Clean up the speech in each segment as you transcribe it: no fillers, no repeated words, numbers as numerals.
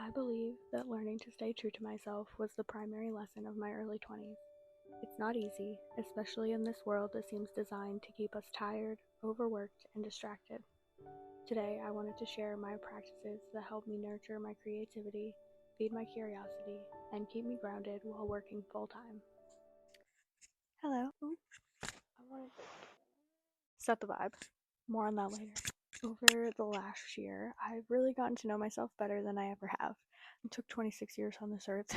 I believe that learning to stay true to myself was the primary lesson of my early 20s. It's not easy, especially in this world that seems designed to keep us tired, overworked, and distracted. Today, I wanted to share my practices that help me nurture my creativity, feed my curiosity, and keep me grounded while working full time. Hello. I wanted to set the vibe. More on that later. Over the last year, I've really gotten to know myself better than I ever have. It took 26 years on this earth,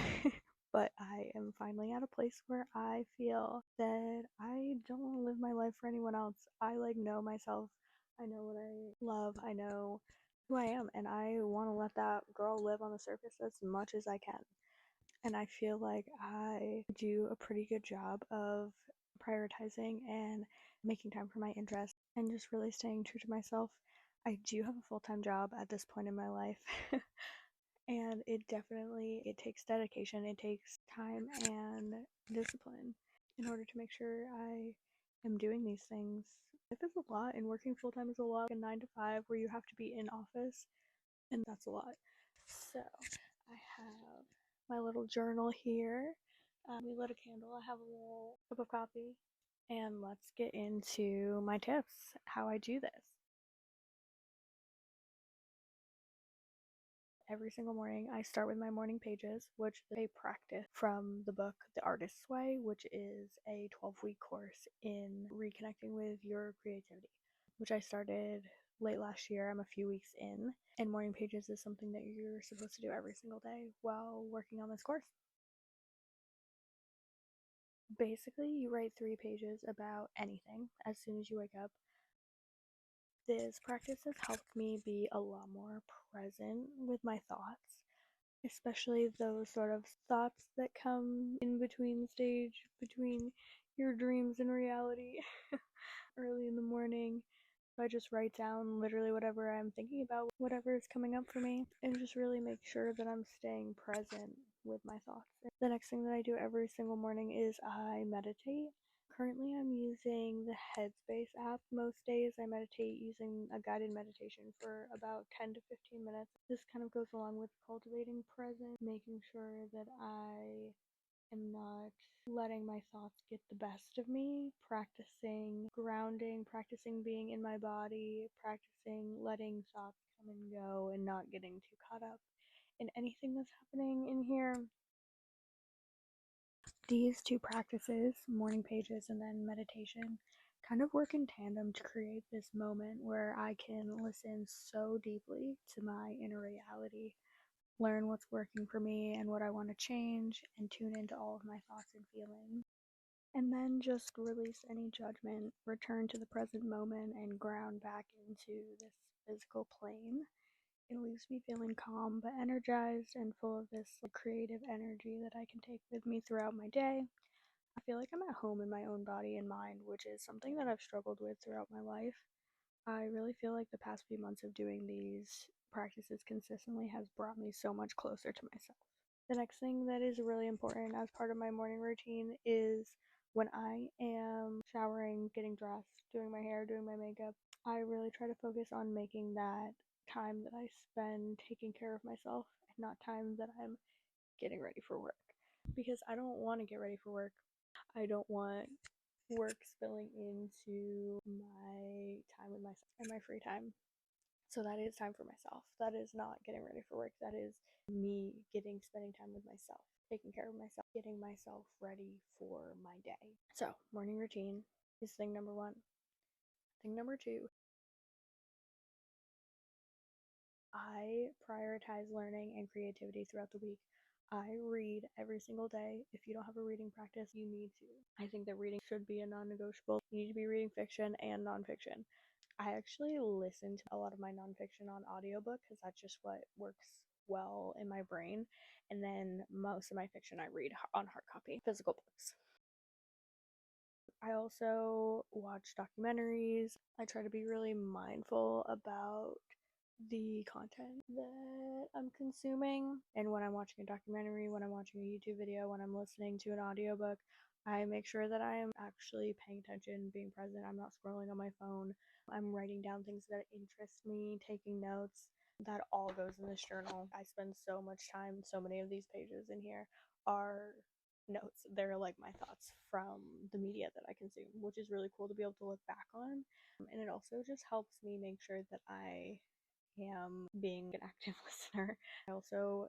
but I am finally at a place where I feel that I don't want to live my life for anyone else. I know myself. I know what I love. I know who I am, and I want to let that girl live on the surface as much as I can. And I feel like I do a pretty good job of prioritizing and making time for my interests and just really staying true to myself. I do have a full-time job at this point in my life. And it takes dedication, it takes time and discipline in order to make sure I am doing these things. Life is a lot, and working full time is a lot. Like a 9 to 5 where you have to be in office, and that's a lot. So I have my little journal here. We lit a candle. I have a little cup of coffee, and let's get into my tips. How I do this. Every single morning, I start with my morning pages, which is a practice from the book The Artist's Way, which is a 12-week course in reconnecting with your creativity, which I started late last year. I'm a few weeks in, and morning pages is something that you're supposed to do every single day while working on this course. Basically, you write 3 pages about anything as soon as you wake up. This practice has helped me be a lot more present with my thoughts, especially those sort of thoughts that come in between stage between your dreams and reality early in the morning. So I just write down literally whatever I'm thinking about, whatever is coming up for me, and just really make sure that I'm staying present with my thoughts. The next thing that I do every single morning is I meditate. Currently, I'm using the Headspace app. Most days, I meditate using a guided meditation for about 10 to 15 minutes. This kind of goes along with cultivating presence, making sure that I am not letting my thoughts get the best of me, practicing grounding, practicing being in my body, practicing letting thoughts come and go and not getting too caught up in anything that's happening in here. These two practices, morning pages and then meditation, kind of work in tandem to create this moment where I can listen so deeply to my inner reality, learn what's working for me and what I want to change, and tune into all of my thoughts and feelings. And then just release any judgment, return to the present moment, and ground back into this physical plane. It leaves me feeling calm but energized and full of this creative energy that I can take with me throughout my day. I feel like I'm at home in my own body and mind, which is something that I've struggled with throughout my life. I really feel like the past few months of doing these practices consistently has brought me so much closer to myself. The next thing that is really important as part of my morning routine is when I am showering, getting dressed, doing my hair, doing my makeup. I really try to focus on making that time that I spend taking care of myself and not time that I'm getting ready for work. Because I don't want to get ready for work. I don't want work spilling into my time with myself and my free time. So that is time for myself. That is not getting ready for work. That is me spending time with myself, taking care of myself, getting myself ready for my day. So, morning routine is thing number 1. Thing number 2, I prioritize learning and creativity throughout the week. I read every single day. If you don't have a reading practice, you need to. I think that reading should be a non-negotiable. You need to be reading fiction and nonfiction. I actually listen to a lot of my nonfiction on audiobook because that's just what works well in my brain. And then most of my fiction I read on hard copy, physical books. I also watch documentaries. I try to be really mindful about the content that I'm consuming. And when I'm watching a documentary, when I'm watching a YouTube video, when I'm listening to an audiobook, I make sure that I am actually paying attention, being present. I'm not scrolling on my phone. I'm writing down things that interest me, taking notes. That all goes in this journal. I spend so much time, so many of these pages in here are notes. They're like my thoughts from the media that I consume, which is really cool to be able to look back on. And it also just helps me make sure that I am being an active listener. I also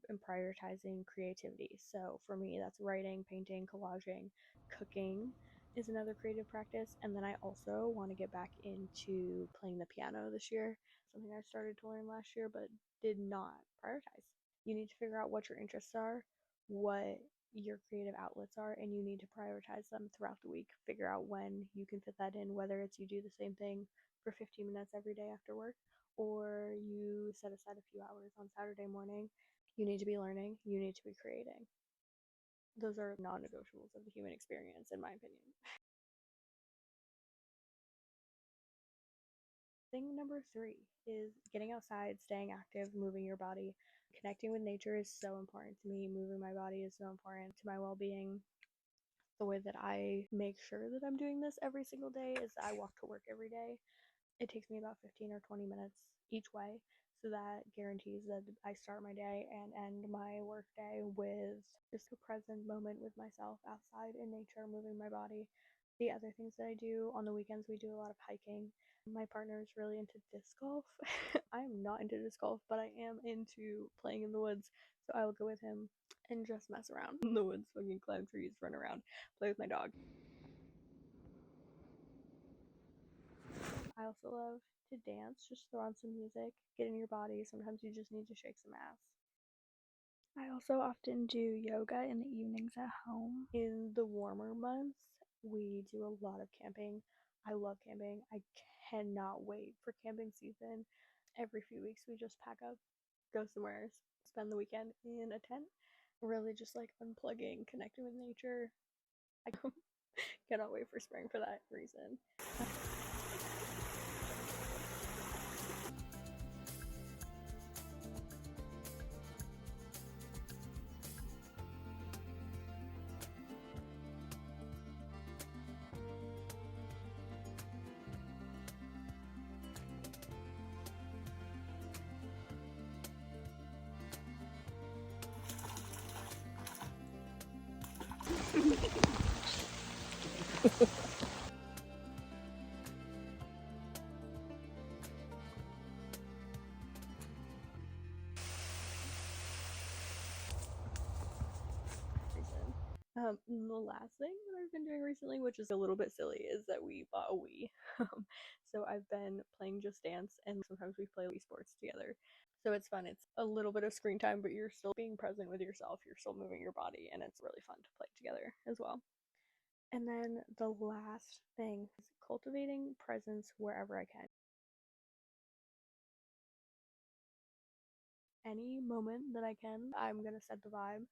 am prioritizing creativity. So for me, that's writing, painting, collaging, cooking is another creative practice. And then I also want to get back into playing the piano this year, something I started to learn last year but did not prioritize. You need to figure out what your interests are, what your creative outlets are, and you need to prioritize them throughout the week. Figure out when you can fit that in, whether it's you do the same thing for 15 minutes every day after work, or you set aside a few hours on Saturday morning. You need to be learning, you need to be creating. Those are non negotiables of the human experience, in my opinion. Thing number 3 is getting outside, staying active, moving your body. Connecting with nature is so important to me. Moving my body is so important to my well being. The way that I make sure that I'm doing this every single day is I walk to work every day. It takes me about 15 or 20 minutes each way, so that guarantees that I start my day and end my work day with just a present moment with myself outside in nature, moving my body. The other things that I do on the weekends, we do a lot of hiking. My partner is really into disc golf. I am not into disc golf, but I am into playing in the woods, so I will go with him and just mess around in the woods, fucking climb trees, run around, play with my dog. I also love to dance, just throw on some music, get in your body. Sometimes you just need to shake some ass. I also often do yoga in the evenings at home. In the warmer months, we do a lot of camping. I love camping. I cannot wait for camping season. Every few weeks, we just pack up, go somewhere, spend the weekend in a tent. Really just like unplugging, connecting with nature. I cannot wait for spring for that reason. The last thing that I've been doing recently, which is a little bit silly, is that we bought a Wii. So I've been playing Just Dance, and sometimes we play Wii Sports together. So it's fun. It's a little bit of screen time, but you're still being present with yourself. You're still moving your body, and it's really fun to play together as well. And then the last thing is cultivating presence wherever I can. Any moment that I can, I'm gonna set the vibe.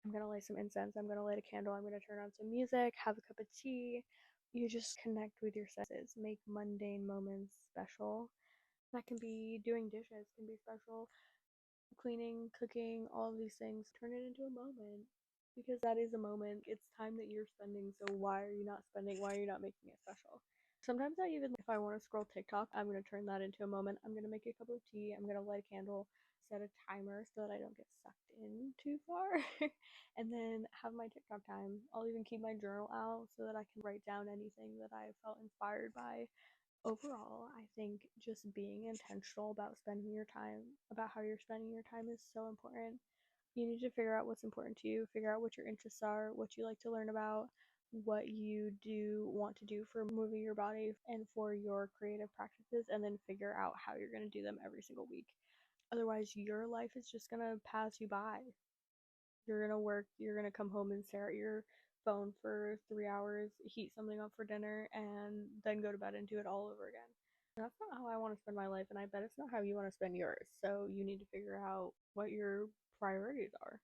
I'm gonna light some incense, I'm gonna light a candle, I'm gonna turn on some music, have a cup of tea. You just connect with your senses, make mundane moments special. That can be doing dishes, can be special, cleaning, cooking, all of these things. Turn it into a moment, because that is a moment. It's time that you're spending, so why are you not spending? Why are you not making it special? Sometimes I even, if I want to scroll TikTok, I'm going to turn that into a moment. I'm going to make a cup of tea, I'm going to light a candle, set a timer so that I don't get sucked in too far, and then have my TikTok time. I'll even keep my journal out so that I can write down anything that I felt inspired by. Overall, I think just being intentional about spending your time, about how you're spending your time, is so important. You need to figure out what's important to you, figure out what your interests are, what you like to learn about, what you do want to do for moving your body and for your creative practices, and then figure out how you're going to do them every single week. Otherwise, your life is just going to pass you by. You're going to work, you're going to come home and stare at your phone for 3 hours, heat something up for dinner, and then go to bed and do it all over again. That's not how I want to spend my life, and I bet it's not how you want to spend yours. So you need to figure out what your priorities are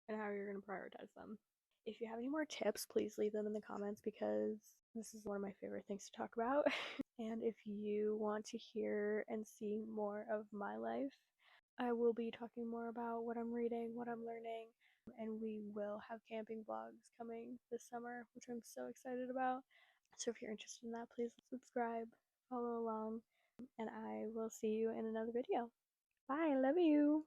and how you're going to prioritize them. If you have any more tips, please leave them in the comments, because this is one of my favorite things to talk about. And if you want to hear and see more of my life, I will be talking more about what I'm reading, what I'm learning, and we will have camping vlogs coming this summer, which I'm so excited about. So if you're interested in that, please subscribe, follow along, and I will see you in another video. Bye, love you.